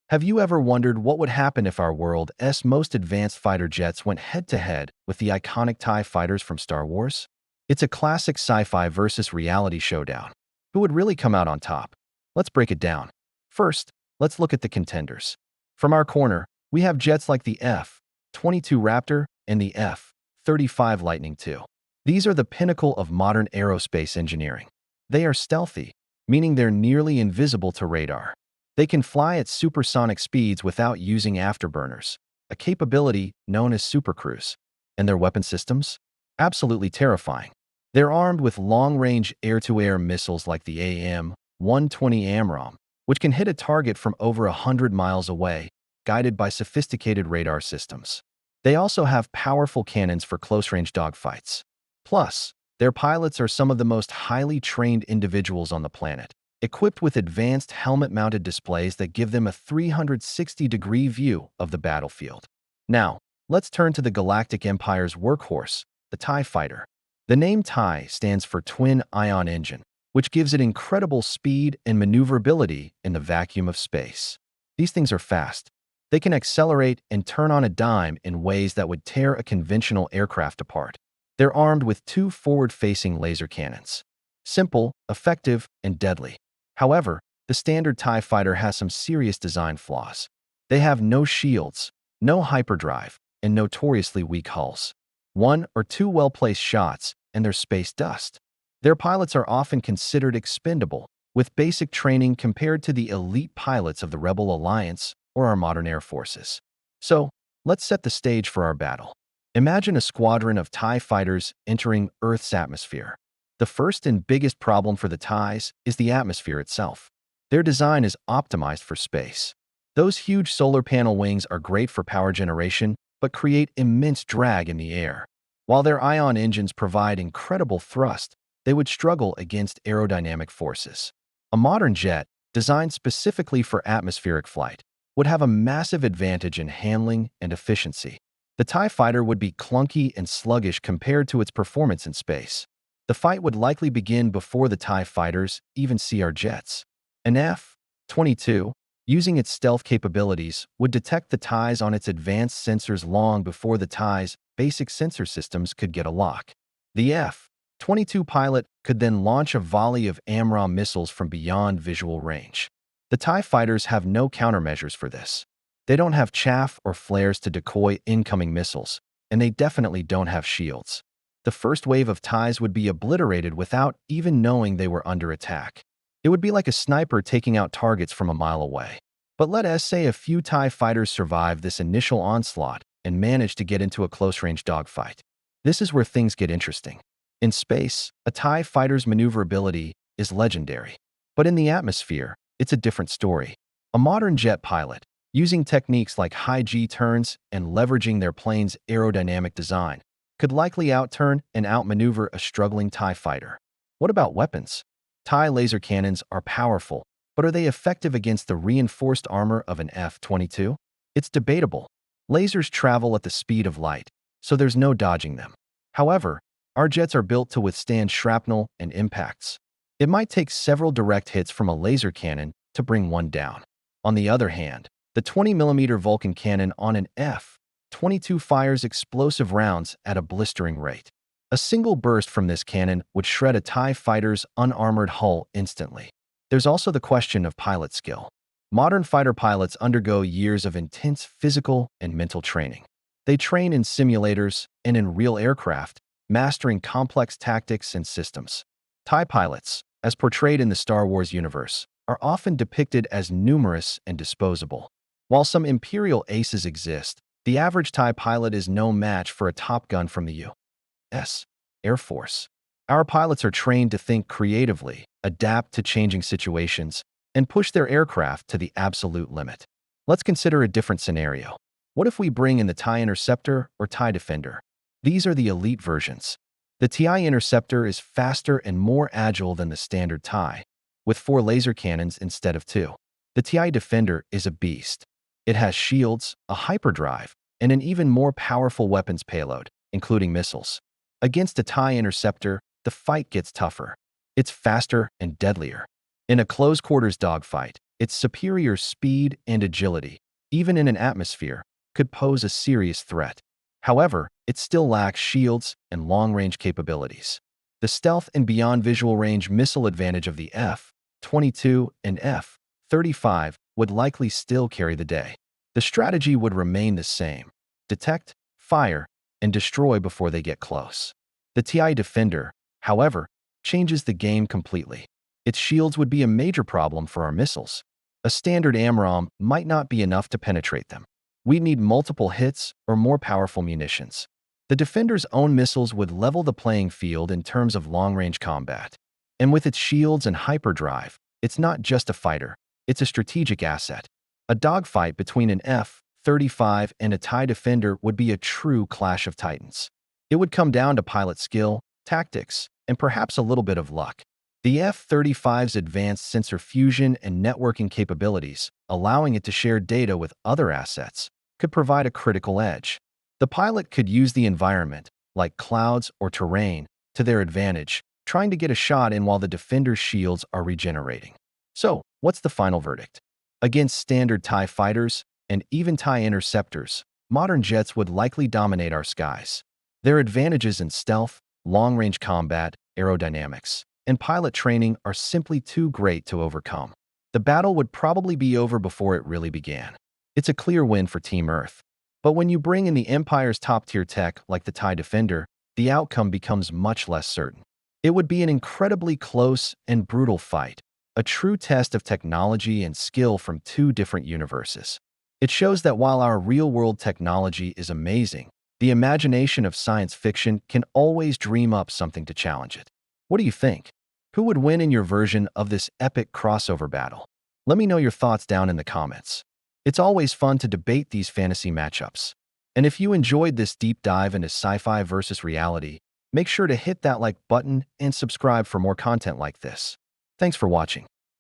Have you ever wondered what would happen if our world's most advanced fighter jets went head-to-head with the iconic TIE fighters from Star Wars? It's a classic sci-fi versus reality showdown. Who would really come out on top? Let's break it down. First, let's look at the contenders. From our corner, we have jets like the F-22 Raptor and the F-35 Lightning II. These are the pinnacle of modern aerospace engineering. They are stealthy, meaning they're nearly invisible to radar. They can fly at supersonic speeds without using afterburners, a capability known as supercruise. And their weapon systems? Absolutely terrifying. They're armed with long-range air-to-air missiles like the AM-120 AMRAAM, which can hit a target from over 100 miles away, guided by sophisticated radar systems. They also have powerful cannons for close-range dogfights. Plus, their pilots are some of the most highly trained individuals on the planet, equipped with advanced helmet-mounted displays that give them a 360-degree view of the battlefield. Now, let's turn to the Galactic Empire's workhorse, the TIE Fighter. The name TIE stands for Twin Ion Engine, which gives it incredible speed and maneuverability in the vacuum of space. These things are fast. They can accelerate and turn on a dime in ways that would tear a conventional aircraft apart. They're armed with two forward-facing laser cannons. Simple, effective, and deadly. However, the standard TIE Fighter has some serious design flaws. They have no shields, no hyperdrive, and notoriously weak hulls. One or two well-placed shots, and they're space dust. Their pilots are often considered expendable, with basic training compared to the elite pilots of the Rebel Alliance or our modern air forces. So, let's set the stage for our battle. Imagine a squadron of TIE fighters entering Earth's atmosphere. The first and biggest problem for the TIEs is the atmosphere itself. Their design is optimized for space. Those huge solar panel wings are great for power generation, but create immense drag in the air. While their ion engines provide incredible thrust, they would struggle against aerodynamic forces. A modern jet, designed specifically for atmospheric flight, would have a massive advantage in handling and efficiency. The TIE Fighter would be clunky and sluggish compared to its performance in space. The fight would likely begin before the TIE fighters even see our jets. An F-22, using its stealth capabilities, would detect the TIEs on its advanced sensors long before the TIEs' basic sensor systems could get a lock. The F-22 pilot could then launch a volley of AMRAAM missiles from beyond visual range. The TIE fighters have no countermeasures for this. They don't have chaff or flares to decoy incoming missiles, and they definitely don't have shields. The first wave of TIEs would be obliterated without even knowing they were under attack. It would be like a sniper taking out targets from a mile away. But let us say a few TIE fighters survive this initial onslaught and manage to get into a close-range dogfight. This is where things get interesting. In space, a TIE fighter's maneuverability is legendary. But in the atmosphere, it's a different story. A modern jet pilot, using techniques like high G-turns and leveraging their plane's aerodynamic design, could likely outturn and outmaneuver a struggling TIE fighter. What about weapons? TIE laser cannons are powerful, but are they effective against the reinforced armor of an F-22? It's debatable. Lasers travel at the speed of light, so there's no dodging them. However, our jets are built to withstand shrapnel and impacts. It might take several direct hits from a laser cannon to bring one down. On the other hand, the 20mm Vulcan cannon on an F-22 fires explosive rounds at a blistering rate. A single burst from this cannon would shred a TIE fighter's unarmored hull instantly. There's also the question of pilot skill. Modern fighter pilots undergo years of intense physical and mental training. They train in simulators and in real aircraft, mastering complex tactics and systems. TIE pilots, as portrayed in the Star Wars universe, are often depicted as numerous and disposable. While some Imperial aces exist, the average TIE pilot is no match for a Top Gun from the U.S. Air Force. Our pilots are trained to think creatively, adapt to changing situations, and push their aircraft to the absolute limit. Let's consider a different scenario. What if we bring in the TIE Interceptor or TIE Defender? These are the elite versions. The TIE Interceptor is faster and more agile than the standard TIE, with 4 laser cannons instead of 2. The TIE Defender is a beast. It has shields, a hyperdrive, and an even more powerful weapons payload, including missiles. Against a TIE Interceptor, the fight gets tougher. It's faster and deadlier. In a close-quarters dogfight, Its superior speed and agility, even in an atmosphere, could pose a serious threat. However, it still lacks shields and long-range capabilities. The stealth and beyond visual range missile advantage of the F-22 and F-35 would likely still carry the day. The strategy would remain the same: detect, fire, and destroy before they get close. The TI Defender, however, changes the game completely. Its shields would be a major problem for our missiles. A standard AMRAAM might not be enough to penetrate them. We'd need multiple hits or more powerful munitions. The Defender's own missiles would level the playing field in terms of long-range combat. And with its shields and hyperdrive, it's not just a fighter, it's a strategic asset. A dogfight between an F-35 and a TIE Defender would be a true clash of titans. It would come down to pilot skill, tactics, and perhaps a little bit of luck. The F-35's advanced sensor fusion and networking capabilities, allowing it to share data with other assets, could provide a critical edge. The pilot could use the environment, like clouds or terrain, to their advantage, trying to get a shot in while the Defender's shields are regenerating. So, what's the final verdict? Against standard TIE fighters and even TIE Interceptors, modern jets would likely dominate our skies. Their advantages in stealth, long-range combat, aerodynamics, and pilot training are simply too great to overcome. The battle would probably be over before it really began. It's a clear win for Team Earth. But when you bring in the Empire's top-tier tech like the TIE Defender, the outcome becomes much less certain. It would be an incredibly close and brutal fight, a true test of technology and skill from two different universes. It shows that while our real-world technology is amazing, the imagination of science fiction can always dream up something to challenge it. What do you think? Who would win in your version of this epic crossover battle? Let me know your thoughts down in the comments. It's always fun to debate these fantasy matchups. And if you enjoyed this deep dive into sci-fi versus reality, make sure to hit that like button and subscribe for more content like this. Thanks for watching.